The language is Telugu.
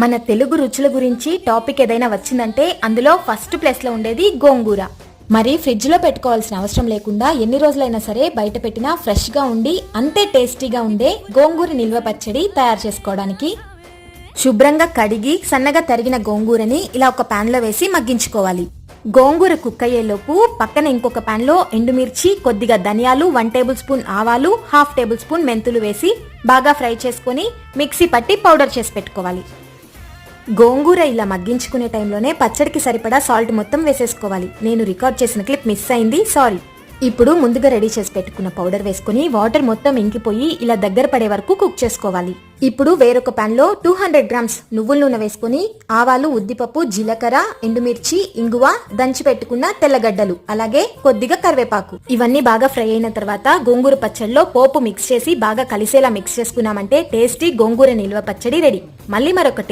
మన తెలుగు రుచుల గురించి టాపిక్ ఏదైనా వచ్చిందంటే అందులో ఫస్ట్ ప్లేస్ లో ఉండేది గోంగూర. మరి ఫ్రిడ్జ్ లో పెట్టుకోవాల్సిన అవసరం లేకుండా ఎన్ని రోజులైనా సరే బయట పెట్టినా ఫ్రెష్ గా ఉండి అంతే టేస్టీగా ఉండే గోంగూర నిల్వ పచ్చడి తయారు చేసుకోవడానికి శుభ్రంగా కడిగి సన్నగా తరిగిన గోంగూరని ఇలా ఒక పాన్ లో వేసి మగ్గించుకోవాలి. గోంగూర కుక్ అయ్యేలోపు పక్కన ఇంకొక పాన్ లో ఎండుమిర్చి, కొద్దిగా ధనియాలు, 1 టేబుల్ స్పూన్ ఆవాలు, 1/2 టేబుల్ స్పూన్ మెంతులు వేసి బాగా ఫ్రై చేసుకుని మిక్సీ పట్టి పౌడర్ చేసి పెట్టుకోవాలి. గోంగూర ఇలా మగ్గించుకునే టైంలోనే పచ్చడికి సరిపడా సాల్ట్ మొత్తం వేసేసుకోవాలి. నేను రికార్డ్ చేసిన క్లిప్ మిస్ అయింది, సారీ. ఇప్పుడు ముందుగా రెడీ చేసి పెట్టుకున్న పౌడర్ వేసుకుని వాటర్ మొత్తం ఇంకిపోయి ఇలా దగ్గర పడే వరకు కుక్ చేసుకోవాలి. ఇప్పుడు వేరొక పాన్ లో 200 గ్రామ్స్ నువ్వుల నూనె వేసుకుని ఆవాలు, ఉద్దిపప్పు, జీలకర్ర, ఎండుమిర్చి, ఇంగువ, దంచి పెట్టుకున్న తెల్లగడ్డలు, అలాగే కొద్దిగా కరివేపాకు ఇవన్నీ బాగా ఫ్రై అయిన తర్వాత గోంగూర పచ్చడిలో పోపు మిక్స్ చేసి బాగా కలిసేలా మిక్స్ చేసుకున్నామంటే టేస్టీ గోంగూర నిల్వ పచ్చడి రెడీ. మళ్ళీ మరొక